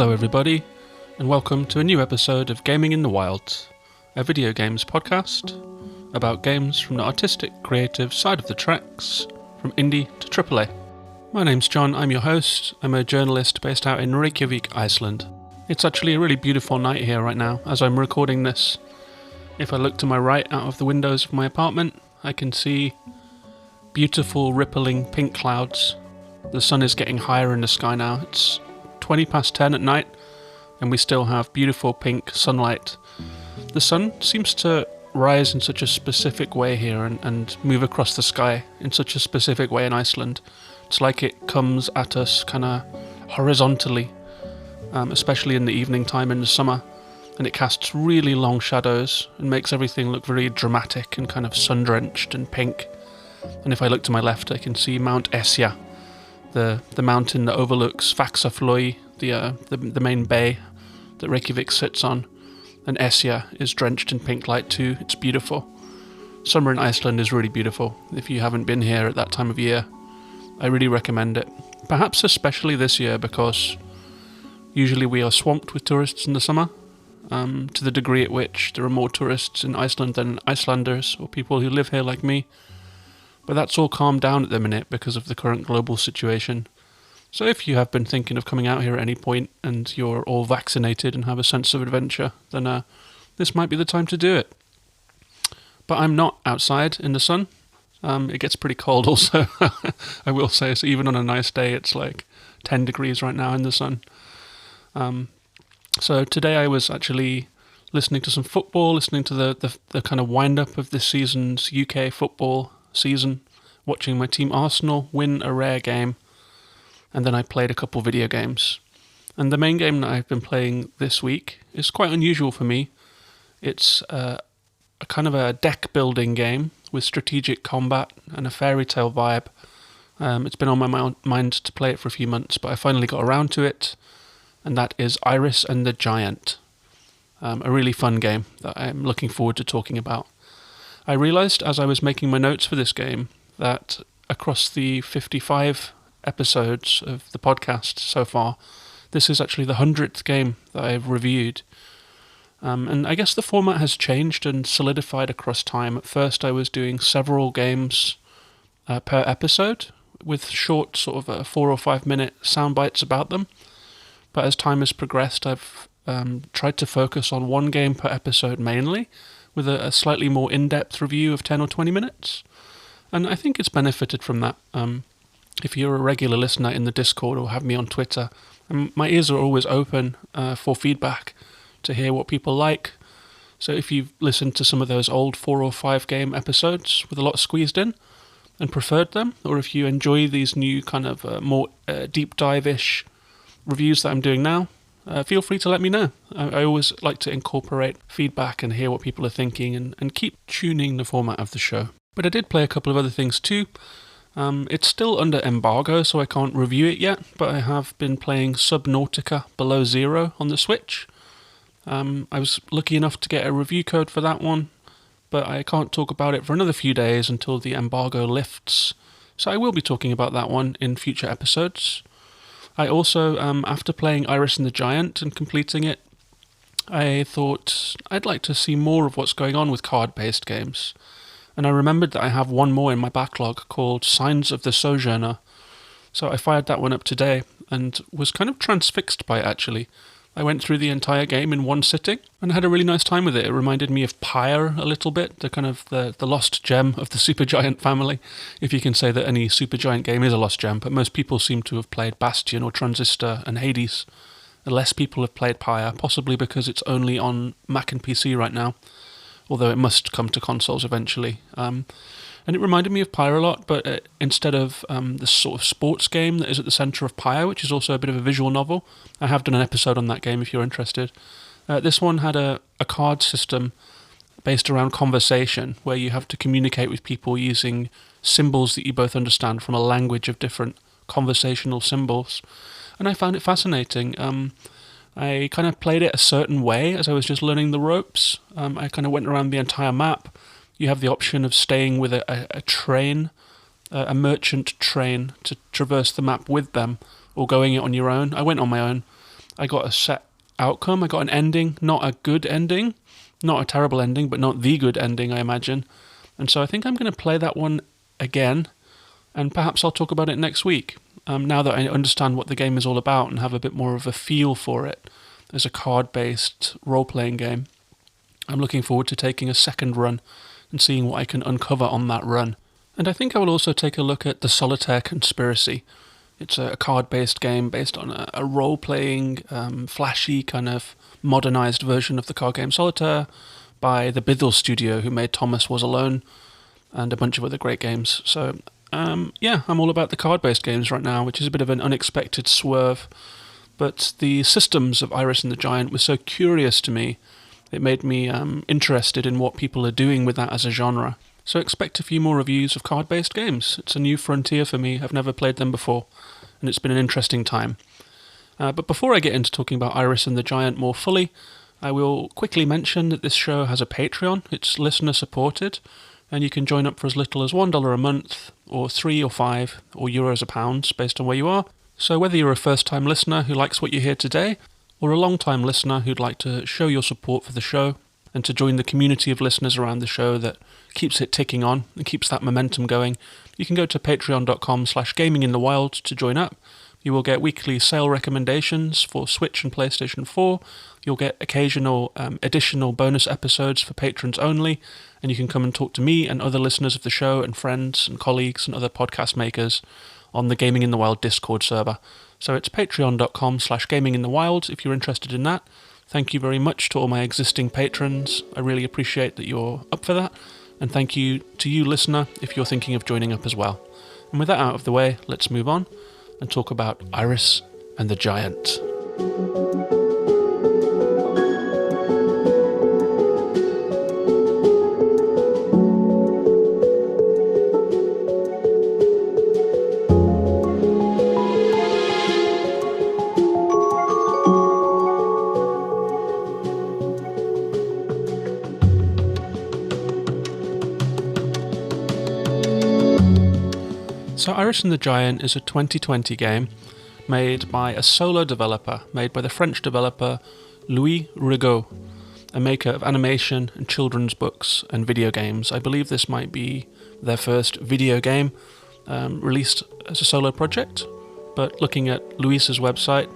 Hello everybody, and welcome to a new episode of Gaming in the Wild, a video games podcast about games from the artistic, creative side of the tracks, from indie to AAA. My name's John, I'm your host. I'm a journalist based out in Reykjavik, Iceland. It's actually a really beautiful night here right now as I'm recording this. If I look to my right out of the windows of my apartment, I can see beautiful rippling pink clouds. The sun is getting higher in the sky now. It's 20 past 10 at night and we still have beautiful pink sunlight. The sun seems to rise in such a specific way here and move across the sky in such a specific way in Iceland. It's like it comes at us kind of horizontally, especially in the evening time in the summer, and it casts really long shadows and makes everything look very dramatic and kind of sun-drenched and pink. And if I look to my left, I can see Mount Esja, the mountain that overlooks Faxaflói, the main bay that Reykjavik sits on. And Esja is drenched in pink light too. It's beautiful. Summer in Iceland is really beautiful. If you haven't been here at that time of year, I really recommend it. Perhaps especially this year, because usually we are swamped with tourists in the summer, to the degree at which there are more tourists in Iceland than Icelanders or people who live here like me. But that's all calmed down at the minute because of the current global situation. So if you have been thinking of coming out here at any point and you're all vaccinated and have a sense of adventure, then this might be the time to do it. But I'm not outside in the sun. It gets pretty cold also, I will say. So even on a nice day, it's like 10 degrees right now in the sun. So today I was actually listening to some football, listening to the kind of wind-up of this season's UK football season, watching my team Arsenal win a rare game, and then I played a couple video games. And the main game that I've been playing this week is quite unusual for me. It's a kind of a deck-building game with strategic combat and a fairy tale vibe. It's been on my mind to play it for a few months, but I finally got around to it, and that is Iris and the Giant. A really fun game that I'm looking forward to talking about. I realised as I was making my notes for this game that across the 55 episodes of the podcast so far, this is actually the 100th game that I've reviewed. And I guess the format has changed and solidified across time. At first I was doing several games per episode with short sort of 4 or 5 minute sound bites about them. But as time has progressed, I've tried to focus on one game per episode mainly, with a slightly more in-depth review of 10 or 20 minutes. And I think it's benefited from that. If you're a regular listener in the Discord or have me on Twitter, my ears are always open for feedback to hear what people like. So if you've listened to some of those old 4 or 5 game episodes with a lot squeezed in and preferred them, or if you enjoy these new kind of more deep dive-ish reviews that I'm doing now, feel free to let me know. I always like to incorporate feedback and hear what people are thinking and keep tuning the format of the show. But I did play a couple of other things too. It's still under embargo, so I can't review it yet, but I have been playing Subnautica Below Zero on the Switch. I was lucky enough to get a review code for that one, but I can't talk about it for another few days until the embargo lifts. So I will be talking about that one in future episodes. I also, after playing Iris and the Giant and completing it, I thought I'd like to see more of what's going on with card-based games. And I remembered that I have one more in my backlog called Signs of the Sojourner. So I fired that one up today and was kind of transfixed by it actually. I went through the entire game in one sitting and had a really nice time with it. It reminded me of Pyre a little bit, the kind of the lost gem of the Supergiant family, if you can say that any Supergiant game is a lost gem, but most people seem to have played Bastion or Transistor and Hades. Less people have played Pyre, possibly because it's only on Mac and PC right now, although it must come to consoles eventually. And it reminded me of Pyre a lot, but instead of this sort of sports game that is at the centre of Pyre, which is also a bit of a visual novel, I have done an episode on that game if you're interested. This one had a card system based around conversation, where you have to communicate with people using symbols that you both understand from a language of different conversational symbols. And I found it fascinating. I kind of played it a certain way as I was just learning the ropes. I kind of went around the entire map. You have the option of staying with a train, a merchant train, to traverse the map with them, or going it on your own. I went on my own, I got a set outcome, I got an ending, not a good ending, not a terrible ending, but not the good ending, I imagine. And so I think I'm going to play that one again, and perhaps I'll talk about it next week, now that I understand what the game is all about and have a bit more of a feel for it as a card-based role-playing game. I'm looking forward to taking a second run and seeing what I can uncover on that run. And I think I will also take a look at the Solitaire Conspiracy. It's a card-based game based on a role-playing, flashy, kind of modernised version of the card game Solitaire by the Bithell studio, who made Thomas Was Alone and a bunch of other great games. So, yeah, I'm all about the card-based games right now, which is a bit of an unexpected swerve. But the systems of Iris and the Giant were so curious to me, it made me interested in what people are doing with that as a genre. So expect a few more reviews of card-based games. It's a new frontier for me. I've never played them before, and it's been an interesting time. But before I get into talking about Iris and the Giant more fully, I will quickly mention that this show has a Patreon. It's listener-supported, and you can join up for as little as $1 a month, or $3 or $5 or euros a pound, based on where you are. So whether you're a first-time listener who likes what you hear today, or a long-time listener who'd like to show your support for the show, and to join the community of listeners around the show that keeps it ticking on and keeps that momentum going, you can go to patreon.com/gaminginthewild to join up. You will get weekly sale recommendations for Switch and PlayStation 4. You'll get occasional additional bonus episodes for patrons only, and you can come and talk to me and other listeners of the show and friends and colleagues and other podcast makers on the Gaming in the Wild Discord server. So it's patreon.com/gaminginthewild if you're interested in that. Thank you very much to all my existing patrons. I really appreciate that you're up for that. And thank you to you, listener, if you're thinking of joining up as well. And with that out of the way, let's move on and talk about Iris and the Giant. So Iris and the Giant is a 2020 game made by a solo developer, made by the French developer Louis Rigaud, a maker of animation and children's books and video games. I believe this might be their first video game released as a solo project, but looking at Louis's website,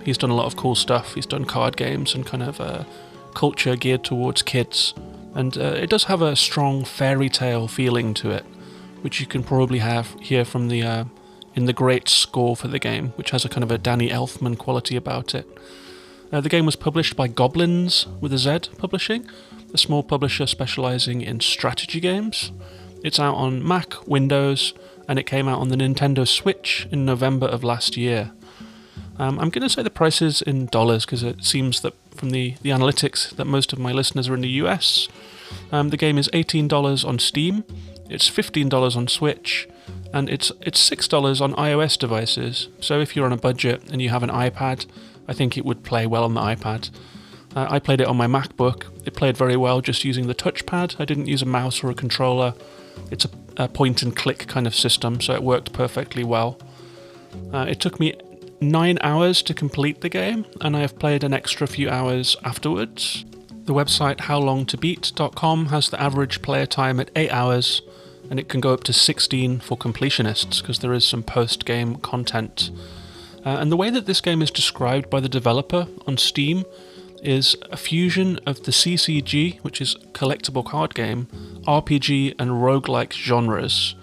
he's done a lot of cool stuff. He's done card games and kind of culture geared towards kids, and it does have a strong fairy tale feeling to it, which you can probably hear from the in the great score for the game, which has a kind of a Danny Elfman quality about it. The game was published by Goblins with a Z Publishing, a small publisher specialising in strategy games. It's out on Mac, Windows, and it came out on the Nintendo Switch in November of last year. I'm going to say the price is in dollars because it seems that from the analytics that most of my listeners are in the US. The game is $18 on Steam. It's $15 on Switch, and it's $6 on iOS devices. So if you're on a budget and you have an iPad, I think it would play well on the iPad. I played it on my MacBook. It played very well just using the touchpad. I didn't use a mouse or a controller. It's a point-and-click kind of system, so it worked perfectly well. It took me 9 hours to complete the game, and I have played an extra few hours afterwards. The website howlongtobeat.com has the average player time at 8 hours, and it can go up to 16 for completionists because there is some post-game content. And the way that this game is described by the developer on Steam is a fusion of the CCG, which is collectible card game, RPG and roguelike genres,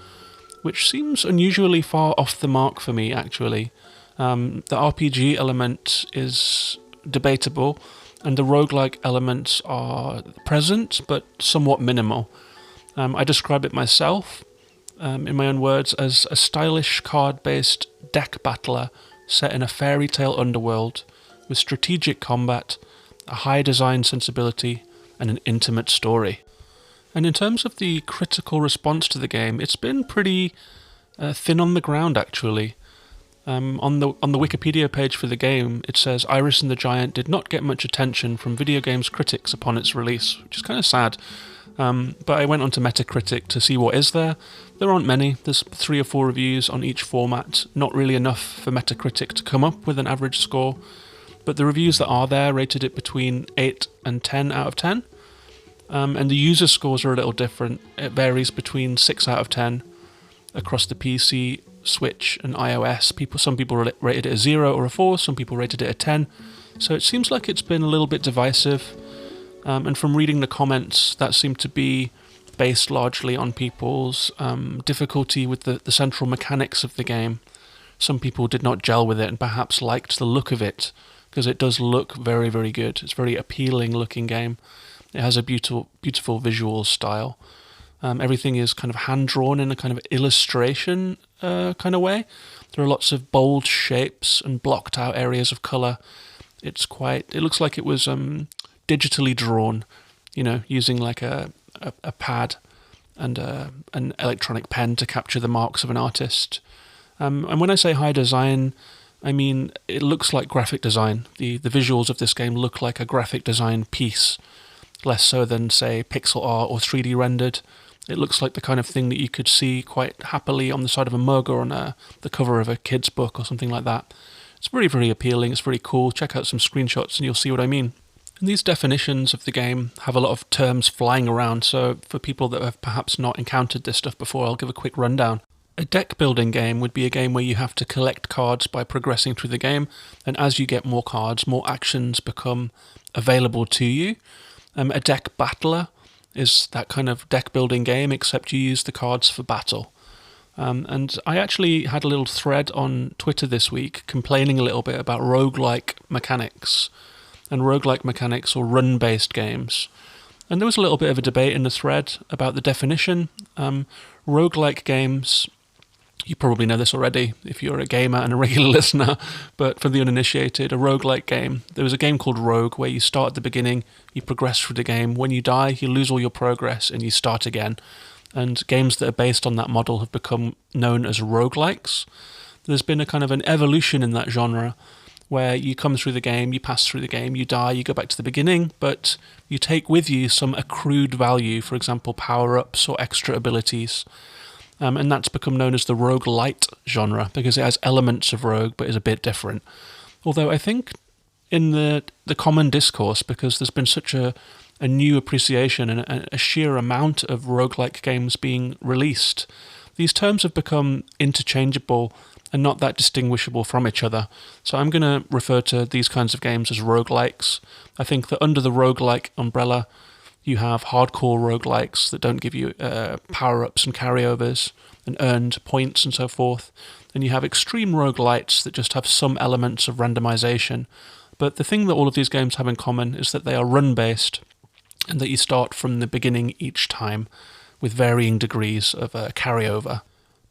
which seems unusually far off the mark for me, actually. The RPG element is debatable, and the roguelike elements are present, but somewhat minimal. I describe it myself, in my own words, as a stylish card-based deck battler set in a fairy tale underworld with strategic combat, a high design sensibility, and an intimate story. And in terms of the critical response to the game, it's been pretty thin on the ground, actually. On the Wikipedia page for the game, it says Iris and the Giant did not get much attention from video games critics upon its release, which is kind of sad. But I went onto Metacritic to see what is there. There aren't many. There's 3 or 4 reviews on each format. Not really enough for Metacritic to come up with an average score. But the reviews that are there rated it between 8 and 10 out of 10. And the user scores are a little different. It varies between 6 out of 10 across the PC, Switch and iOS. Some people rated it a 0 or a 4, some people rated it a 10. So it seems like it's been a little bit divisive. And from reading the comments, that seemed to be based largely on people's difficulty with the central mechanics of the game. Some people did not gel with it and perhaps liked the look of it, because it does look very, very good. It's a very appealing looking game. It has a beautiful visual style. Everything is kind of hand-drawn in a kind of illustration kind of way. There are lots of bold shapes and blocked out areas of colour. It looks like it was digitally drawn, using like a pad and an electronic pen to capture the marks of an artist. And when I say high design, I mean it looks like graphic design. The visuals of this game look like a graphic design piece, less so than, say, pixel art or 3D rendered. It looks like the kind of thing that you could see quite happily on the side of a mug or on the cover of a kid's book or something like that. It's very, very appealing. It's very cool. Check out some screenshots and you'll see what I mean. And these definitions of the game have a lot of terms flying around, so for people that have perhaps not encountered this stuff before, I'll give a quick rundown. A deck building game would be a game where you have to collect cards by progressing through the game, and as you get more cards, more actions become available to you. A deck battler is that kind of deck building game, except you use the cards for battle. And I actually had a little thread on Twitter this week complaining a little bit about roguelike mechanics and roguelike mechanics or run-based games. And there was a little bit of a debate in the thread about the definition. Roguelike games, you probably know this already if you're a gamer and a regular listener, but for the uninitiated, a roguelike game, there was a game called Rogue where you start at the beginning, you progress through the game, when you die you lose all your progress and you start again. And games that are based on that model have become known as roguelikes. There's been a kind of an evolution in that genre where you come through the game, you pass through the game, you die, you go back to the beginning, but you take with you some accrued value, for example power-ups or extra abilities. And that's become known as the roguelite genre because it has elements of rogue but is a bit different. Although I think in the common discourse, because there's been such a new appreciation and a sheer amount of roguelike games being released, these terms have become interchangeable and not that distinguishable from each other. So I'm going to refer to these kinds of games as roguelikes. I think that under the roguelike umbrella, you have hardcore roguelikes that don't give you power-ups and carryovers and earned points and so forth. And you have extreme roguelites that just have some elements of randomization. But the thing that all of these games have in common is that they are run-based and that you start from the beginning each time with varying degrees of carryover.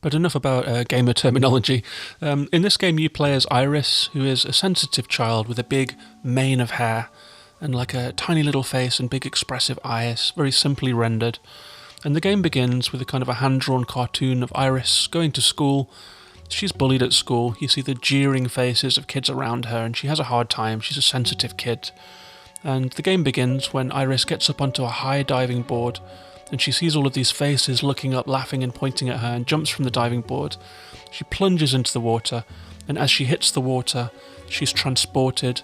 But enough about gamer terminology. In this game you play as Iris, who is a sensitive child with a big mane of hair and like a tiny little face and big expressive eyes, very simply rendered. And the game begins with a kind of a hand-drawn cartoon of Iris going to school. She's bullied at school. You see the jeering faces of kids around her and she has a hard time. She's a sensitive kid. And the game begins when Iris gets up onto a high diving board and she sees all of these faces looking up, laughing and pointing at her, and jumps from the diving board. She plunges into the water, and as she hits the water, she's transported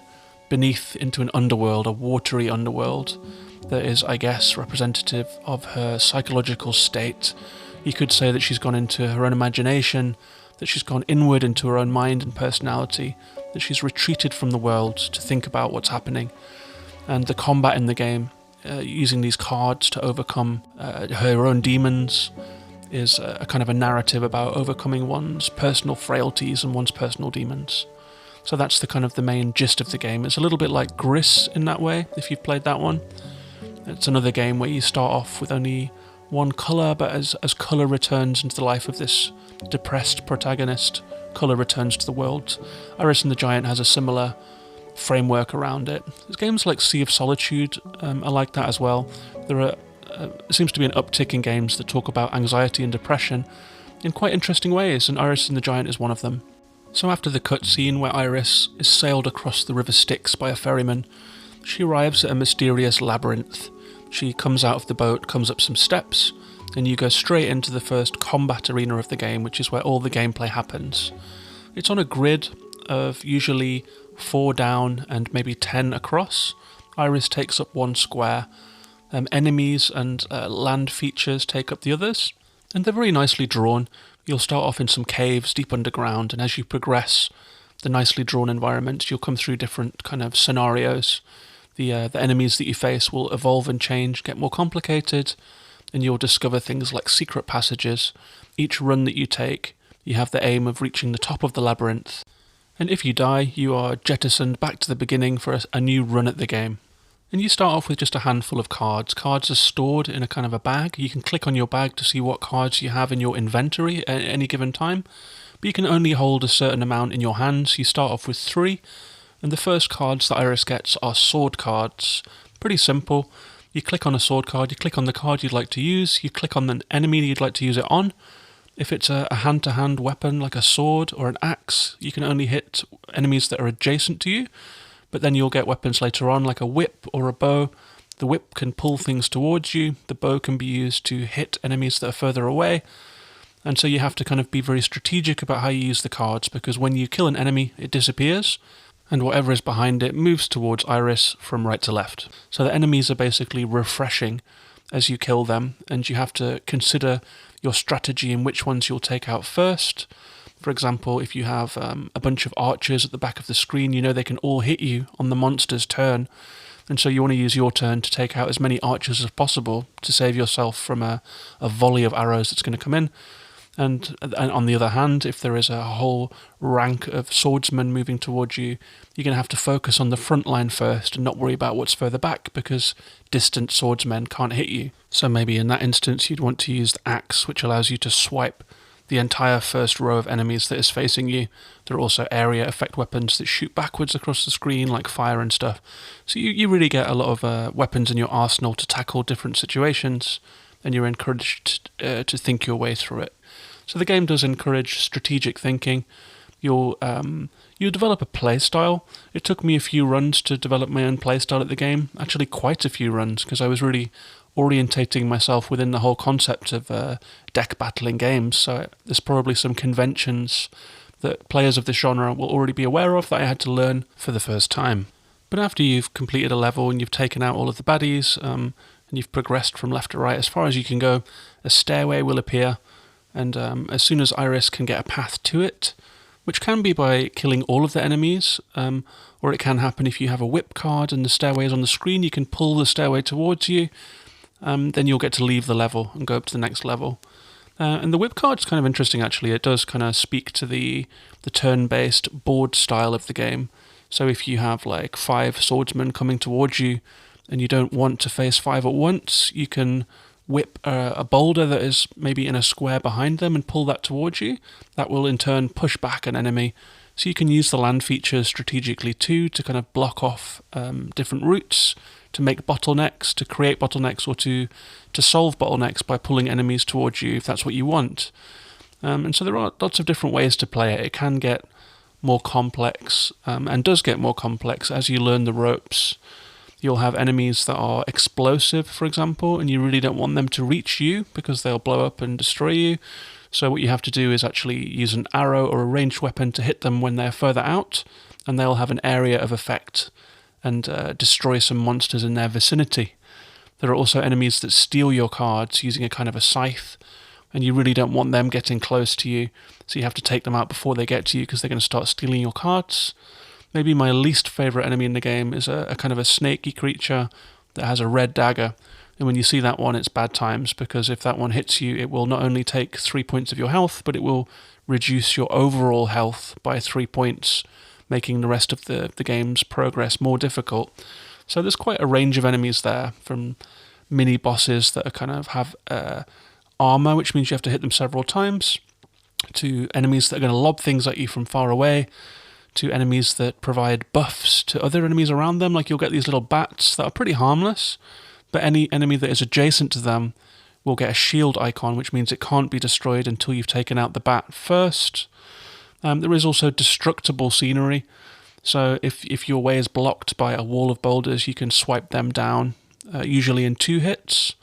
beneath into an underworld, a watery underworld that is, I guess, representative of her psychological state. You could say that she's gone into her own imagination, that she's gone inward into her own mind and personality, that she's retreated from the world to think about what's happening. And the combat in the game, using these cards to overcome her own demons, is a kind of a narrative about overcoming one's personal frailties and one's personal demons. So that's the kind of the main gist of the game. It's a little bit like Gris in that way, if you've played that one. It's another game where you start off with only one colour, but as colour returns into the life of this depressed protagonist, colour returns to the world. Iris and the Giant has a similar framework around it. There's games like Sea of Solitude are like that as well. There seems to be an uptick in games that talk about anxiety and depression in quite interesting ways, and Iris and the Giant is one of them. So after the cutscene where Iris is sailed across the River Styx by a ferryman, she arrives at a mysterious labyrinth. She comes out of the boat, comes up some steps, and you go straight into the first combat arena of the game, which is where all the gameplay happens. It's on a grid of usually 4 down and maybe 10 across. Iris takes up one square. Enemies and land features take up the others, and they're very nicely drawn. You'll start off in some caves deep underground, and as you progress the nicely drawn environment, you'll come through different kind of scenarios. The enemies that you face will evolve and change, get more complicated, and you'll discover things like secret passages. Each run that you take, you have the aim of reaching the top of the labyrinth, and if you die, you are jettisoned back to the beginning for a new run at the game. And you start off with just a handful of cards. Cards are stored in a kind of a bag. You can click on your bag to see what cards you have in your inventory at any given time, but you can only hold a certain amount in your hands. You start off with 3, and the first cards that Iris gets are sword cards. Pretty simple. You click on a sword card, you click on the card you'd like to use, you click on the enemy you'd like to use it on. If it's a hand-to-hand weapon like a sword or an axe, you can only hit enemies that are adjacent to you. But then you'll get weapons later on like a whip or a bow. The whip can pull things towards you. The bow can be used to hit enemies that are further away. And so you have to kind of be very strategic about how you use the cards, because when you kill an enemy, it disappears, and whatever is behind it moves towards Iris from right to left. So the enemies are basically refreshing as you kill them, and you have to consider your strategy in which ones you'll take out first. For example, if you have a bunch of archers at the back of the screen, you know they can all hit you on the monster's turn. And so you want to use your turn to take out as many archers as possible to save yourself from a volley of arrows that's going to come in. And on the other hand, if there is a whole rank of swordsmen moving towards you, you're going to have to focus on the front line first and not worry about what's further back, because distant swordsmen can't hit you. So maybe in that instance you'd want to use the axe, which allows you to swipe the entire first row of enemies that is facing you. There are also area effect weapons that shoot backwards across the screen, like fire and stuff. So you really get a lot of weapons in your arsenal to tackle different situations, and you're encouraged to think your way through it. So the game does encourage strategic thinking. You'll develop a playstyle. It took me a few runs to develop my own playstyle at the game, actually quite a few runs, because I was really orientating myself within the whole concept of deck battling games. So there's probably some conventions that players of this genre will already be aware of that I had to learn for the first time. But after you've completed a level and you've taken out all of the baddies, and you've progressed from left to right as far as you can go, a stairway will appear, and as soon as Iris can get a path to it, which can be by killing all of the enemies, or it can happen if you have a whip card and the stairway is on the screen, you can pull the stairway towards you. Then you'll get to leave the level and go up to the next level. And the whip card's kind of interesting, actually. It does kind of speak to the turn-based board style of the game. So if you have like 5 swordsmen coming towards you and you don't want to face 5 at once, you can whip a boulder that is maybe in a square behind them and pull that towards you. That will in turn push back an enemy. So you can use the land features strategically too to kind of block off different routes, to make bottlenecks, to create bottlenecks, or to solve bottlenecks by pulling enemies towards you if that's what you want. And so there are lots of different ways to play it. It can get more complex, and does get more complex as you learn the ropes. You'll have enemies that are explosive, for example, and you really don't want them to reach you because they'll blow up and destroy you. So what you have to do is actually use an arrow or a ranged weapon to hit them when they're further out, and they'll have an area of effect and destroy some monsters in their vicinity. There are also enemies that steal your cards using a kind of a scythe, and you really don't want them getting close to you, so you have to take them out before they get to you because they're going to start stealing your cards. Maybe my least favourite enemy in the game is a kind of a snaky creature that has a red dagger, and when you see that one, it's bad times, because if that one hits you, it will not only take 3 points of your health, but it will reduce your overall health by 3 points, making the rest of the game's progress more difficult. So there's quite a range of enemies there, from mini bosses that are kind of have armor, which means you have to hit them several times, to enemies that are going to lob things at you from far away, to enemies that provide buffs to other enemies around them. Like you'll get these little bats that are pretty harmless, but any enemy that is adjacent to them will get a shield icon, which means it can't be destroyed until you've taken out the bat first. There is also destructible scenery. So if your way is blocked by a wall of boulders, you can swipe them down, usually in 2 hits.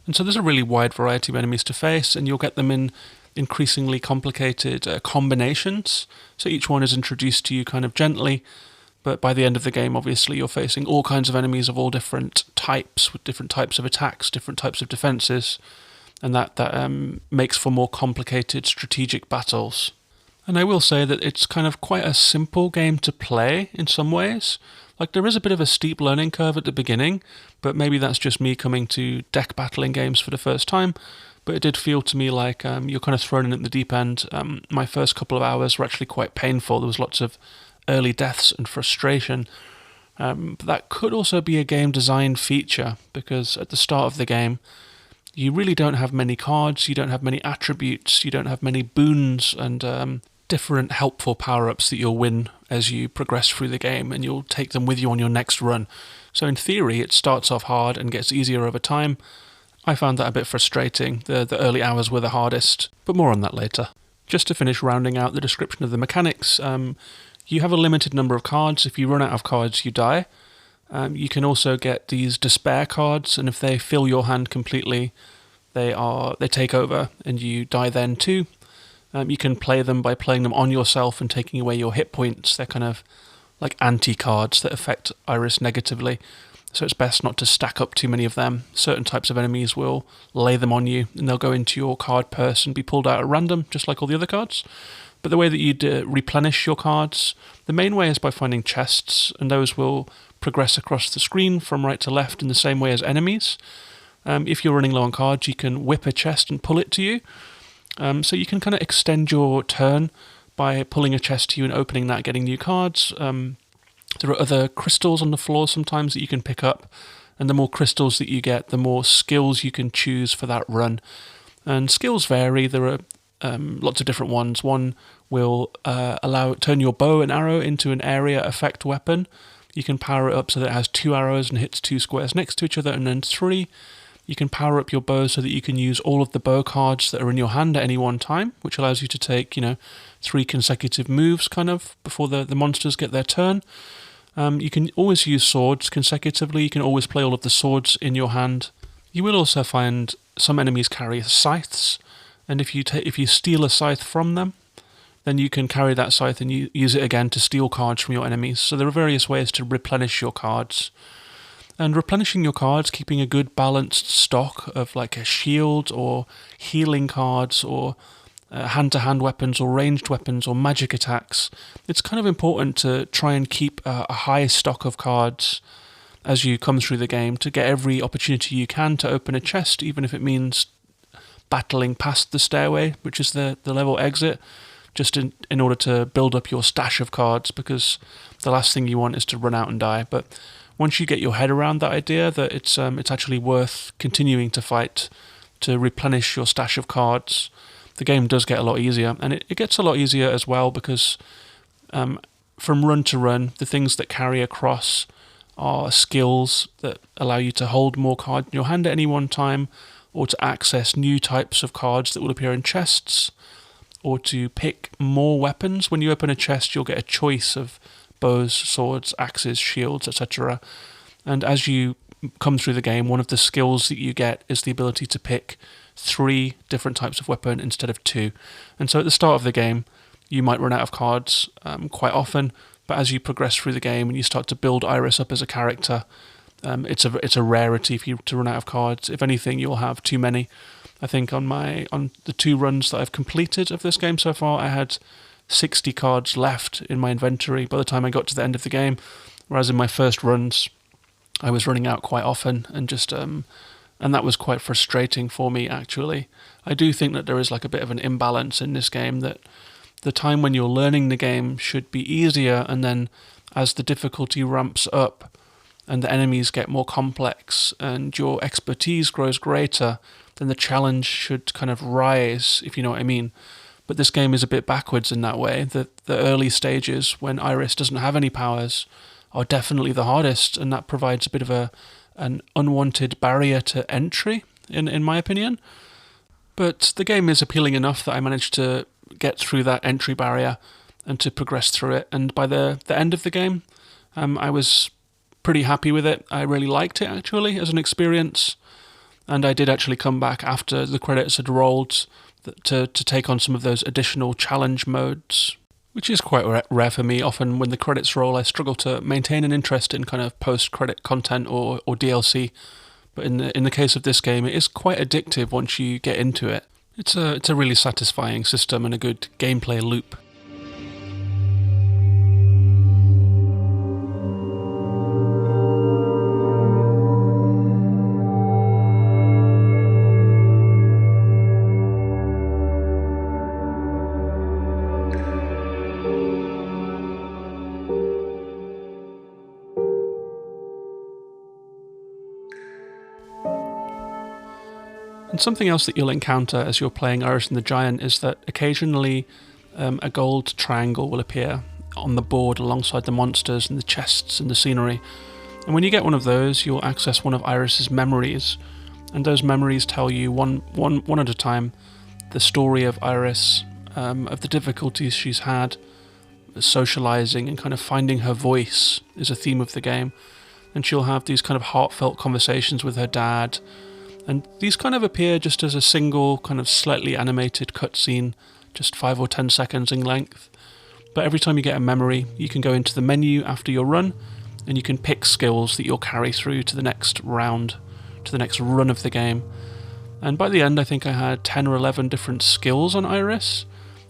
And so there's a really wide variety of enemies to face, and you'll get them in increasingly complicated combinations. So each one is introduced to you kind of gently, but by the end of the game, obviously, you're facing all kinds of enemies of all different types, with different types of attacks, different types of defenses, and that makes for more complicated strategic battles. And I will say that it's kind of quite a simple game to play in some ways. Like, there is a bit of a steep learning curve at the beginning, but maybe that's just me coming to deck battling games for the first time. But it did feel to me like you're kind of thrown in at the deep end. My first couple of hours were actually quite painful. There was lots of early deaths and frustration. But that could also be a game design feature, because at the start of the game, you really don't have many cards, you don't have many attributes, you don't have many boons and different helpful power-ups that you'll win as you progress through the game, and you'll take them with you on your next run. So in theory, it starts off hard and gets easier over time. I found that a bit frustrating. The early hours were the hardest, but more on that later. Just to finish rounding out the description of the mechanics, you have a limited number of cards. If you run out of cards, you die. You can also get these despair cards, and if they fill your hand completely, they take over, and you die then too. You can play them by playing them on yourself and taking away your hit points. They're kind of like anti-cards that affect Iris negatively, so it's best not to stack up too many of them. Certain types of enemies will lay them on you, and they'll go into your card purse and be pulled out at random, just like all the other cards. But the way that you'd replenish your cards, the main way is by finding chests, and those will progress across the screen from right to left in the same way as enemies. If you're running low on cards, you can whip a chest and pull it to you. So you can kind of extend your turn by pulling a chest to you and opening that, getting new cards. There are other crystals on the floor sometimes that you can pick up, and the more crystals that you get, the more skills you can choose for that run. And skills vary. There are lots of different ones. One will turn your bow and arrow into an area effect weapon. You can power it up so that it has 2 arrows and hits 2 squares next to each other, and then 3. You can power up your bow so that you can use all of the bow cards that are in your hand at any one time, which allows you to take, 3 consecutive moves kind of before the monsters get their turn. You can always use swords consecutively. You can always play all of the swords in your hand. You will also find some enemies carry scythes, and if you steal a scythe from them, then you can carry that scythe and use it again to steal cards from your enemies. So there are various ways to replenish your cards. And replenishing your cards, keeping a good balanced stock of like a shield or healing cards or hand-to-hand weapons or ranged weapons or magic attacks, it's kind of important to try and keep a high stock of cards as you come through the game to get every opportunity you can to open a chest, even if it means battling past the stairway, which is the level exit, just in order to build up your stash of cards, because the last thing you want is to run out and die. But once you get your head around that idea that it's actually worth continuing to fight to replenish your stash of cards, the game does get a lot easier. And it gets a lot easier as well because from run to run, the things that carry across are skills that allow you to hold more cards in your hand at any one time, or to access new types of cards that will appear in chests, or to pick more weapons. When you open a chest, you'll get a choice of bows, swords, axes, shields, etc. And as you come through the game, one of the skills that you get is the ability to pick 3 different types of weapon instead of 2. And so at the start of the game, you might run out of cards quite often, but as you progress through the game and you start to build Iris up as a character, it's a rarity for you to run out of cards. If anything, you'll have too many. I think on the 2 runs that I've completed of this game so far, I had 60 cards left in my inventory by the time I got to the end of the game, whereas in my first runs I was running out quite often, and and that was quite frustrating for me actually. I do think that there is like a bit of an imbalance in this game, that the time when you're learning the game should be easier, and then as the difficulty ramps up and the enemies get more complex and your expertise grows greater, then the challenge should kind of rise, if you know what I mean. But this game is a bit backwards in that way. The early stages, when Iris doesn't have any powers, are definitely the hardest, and that provides a bit of an unwanted barrier to entry, in my opinion. But the game is appealing enough that I managed to get through that entry barrier, and to progress through it. And by the end of the game, I was pretty happy with it. I really liked it, actually, as an experience. And I did actually come back after the credits had rolled to take on some of those additional challenge modes, which is quite rare for me. Often when the credits roll, I struggle to maintain an interest in kind of post-credit content or DLC. But in the case of this game, it is quite addictive once you get into it. It's a really satisfying system and a good gameplay loop. And something else that you'll encounter as you're playing Iris and the Giant is that occasionally a gold triangle will appear on the board alongside the monsters and the chests and the scenery. And when you get one of those, you'll access one of Iris's memories, and those memories tell you one at a time the story of Iris, of the difficulties she's had, socializing and kind of finding her voice is a theme of the game. And she'll have these kind of heartfelt conversations with her dad. And these kind of appear just as a single kind of slightly animated cutscene, just 5 or 10 seconds in length. But every time you get a memory, you can go into the menu after your run, and you can pick skills that you'll carry through to the next round, to the next run of the game. And by the end, I think I had 10 or 11 different skills on Iris,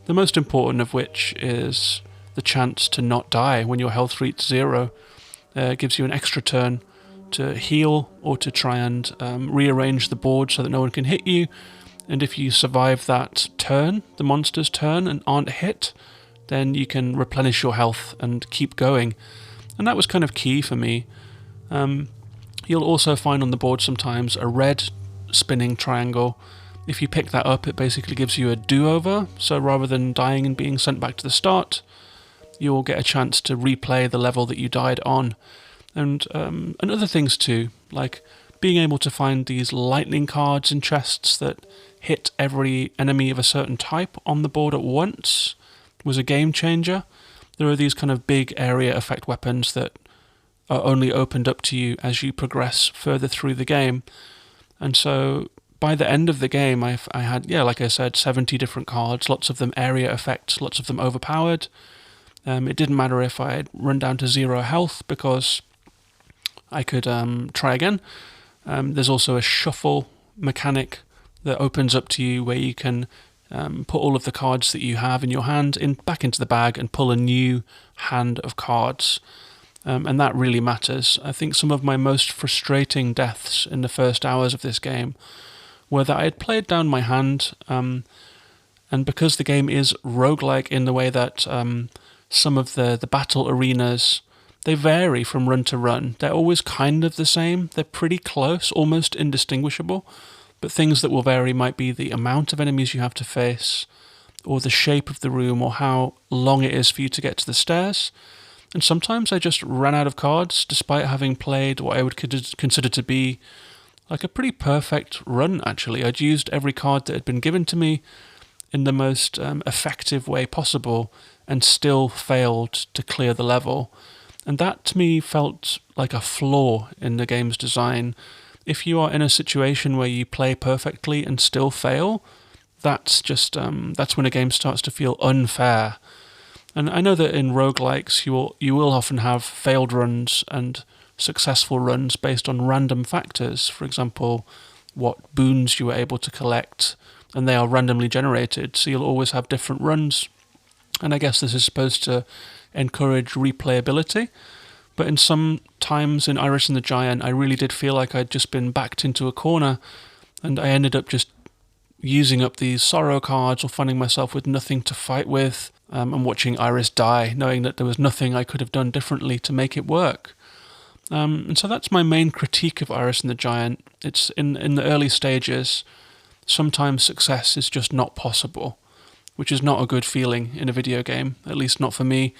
the most important of which is the chance to not die when your health reaches 0. It gives you an extra turn to heal or to try and rearrange the board so that no one can hit you. And if you survive that turn, the monster's turn, and aren't hit, then you can replenish your health and keep going. And that was kind of key for me. You'll also find on the board sometimes a red spinning triangle. If you pick that up, it basically gives you a do-over. So rather than dying and being sent back to the start, you'll get a chance to replay the level that you died on. And other things too, like being able to find these lightning cards in chests that hit every enemy of a certain type on the board at once was a game changer. There are these kind of big area effect weapons that are only opened up to you as you progress further through the game. And so by the end of the game, I had, like I said, 70 different cards, lots of them area effects, lots of them overpowered. It didn't matter if I had run down to 0 health because I could try again. There's also a shuffle mechanic that opens up to you where you can put all of the cards that you have in your hand back into the bag and pull a new hand of cards. And that really matters. I think some of my most frustrating deaths in the first hours of this game were that I had played down my hand, and because the game is roguelike in the way that some of the battle arenas, they vary from run to run. They're always kind of the same. They're pretty close, almost indistinguishable. But things that will vary might be the amount of enemies you have to face, or the shape of the room, or how long it is for you to get to the stairs. And sometimes I just ran out of cards, despite having played what I would consider to be like a pretty perfect run, actually. I'd used every card that had been given to me in the most effective way possible, and still failed to clear the level. And that to me felt like a flaw in the game's design. If you are in a situation where you play perfectly and still fail, that's when a game starts to feel unfair. And I know that in roguelikes you will often have failed runs and successful runs based on random factors. For example, what boons you were able to collect, and they are randomly generated, so you'll always have different runs. And I guess this is supposed to encourage replayability. But in some times in Iris and the Giant, I really did feel like I'd just been backed into a corner, and I ended up just using up these sorrow cards or finding myself with nothing to fight with, and watching Iris die, knowing that there was nothing I could have done differently to make it work. And so that's my main critique of Iris and the Giant. It's in the early stages, sometimes success is just not possible, which is not a good feeling in a video game, at least not for me.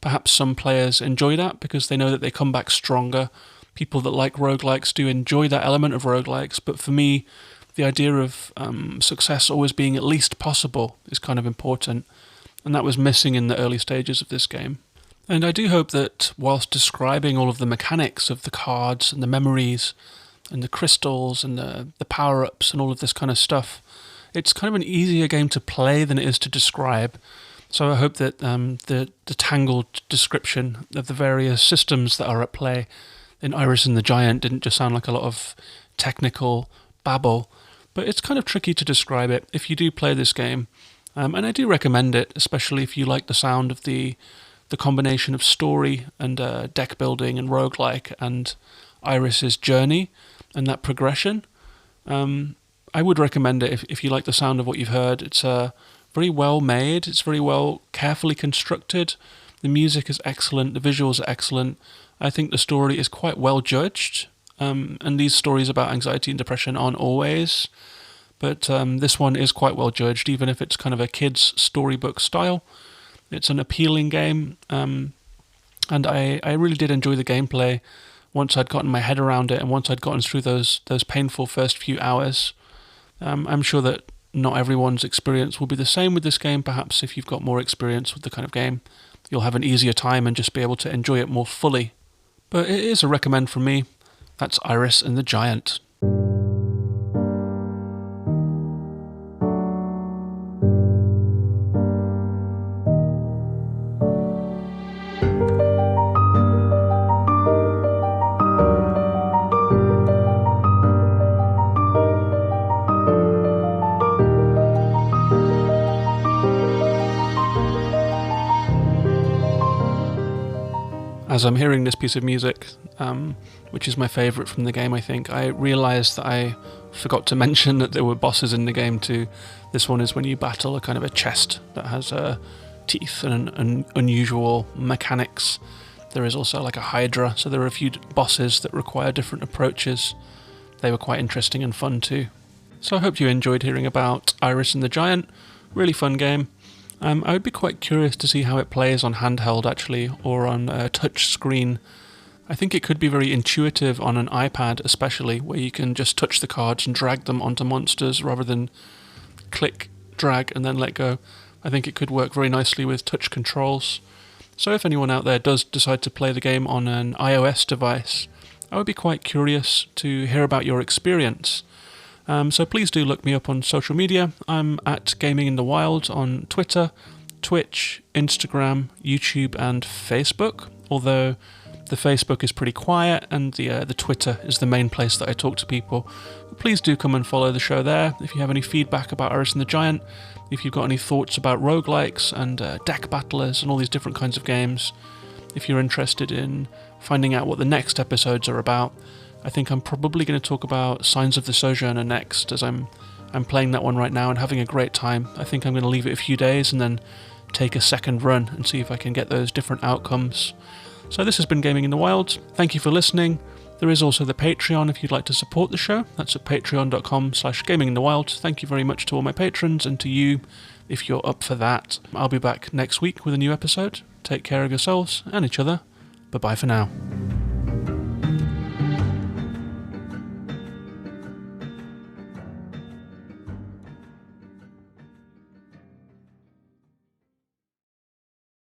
Perhaps some players enjoy that because they know that they come back stronger. People that like roguelikes do enjoy that element of roguelikes, but for me, the idea of success always being at least possible is kind of important. and that was missing in the early stages of this game. And I do hope that whilst describing all of the mechanics of the cards and the memories and the crystals and the power-ups and all of this kind of stuff, it's kind of an easier game to play than it is to describe. So I hope that the tangled description of the various systems that are at play in Iris and the Giant didn't just sound like a lot of technical babble, but it's kind of tricky to describe it if you do play this game. And I do recommend it, especially if you like the sound of the combination of story and deck building and roguelike and Iris's journey and that progression. I would recommend it if you like the sound of what you've heard. It's very well made, it's very well carefully constructed, the music is excellent, the visuals are excellent. I think the story is quite well judged, and these stories about anxiety and depression aren't always, but this one is quite well judged, even if it's kind of a kid's storybook style. It's an appealing game, and I really did enjoy the gameplay once I'd gotten my head around it and once I'd gotten through those painful first few hours. I'm sure that not everyone's experience will be the same with this game. Perhaps if you've got more experience with the kind of game, you'll have an easier time and just be able to enjoy it more fully. But it is a recommend from me. That's Iris and the Giant. As I'm hearing this piece of music, which is my favourite from the game, I think, I realised that I forgot to mention that there were bosses in the game too. This one is when you battle a kind of a chest that has teeth and unusual mechanics. There is also like a hydra, so there are a few bosses that require different approaches. They were quite interesting and fun too. So I hope you enjoyed hearing about Iris and the Giant. Really fun game. I would be quite curious to see how it plays on handheld actually, or on a touch screen. I think it could be very intuitive on an iPad especially, where you can just touch the cards and drag them onto monsters rather than click, drag and then let go. I think it could work very nicely with touch controls. So if anyone out there does decide to play the game on an iOS device, I would be quite curious to hear about your experience. So please do look me up on social media. I'm at Gaming in the Wild on Twitter, Twitch, Instagram, YouTube and Facebook, although the Facebook is pretty quiet and the Twitter is the main place that I talk to people. Please do come and follow the show there. If you have any feedback about Iris and the Giant, if you've got any thoughts about roguelikes and deck battlers and all these different kinds of games, if you're interested in finding out what the next episodes are about, I think I'm probably going to talk about Signs of the Sojourner next, as I'm playing that one right now and having a great time. I think I'm going to leave it a few days and then take a second run and see if I can get those different outcomes. So this has been Gaming in the Wild. Thank you for listening. There is also the Patreon if you'd like to support the show. That's at patreon.com/gaminginthewild. Thank you very much to all my patrons and to you if you're up for that. I'll be back next week with a new episode. Take care of yourselves and each other. Bye-bye for now.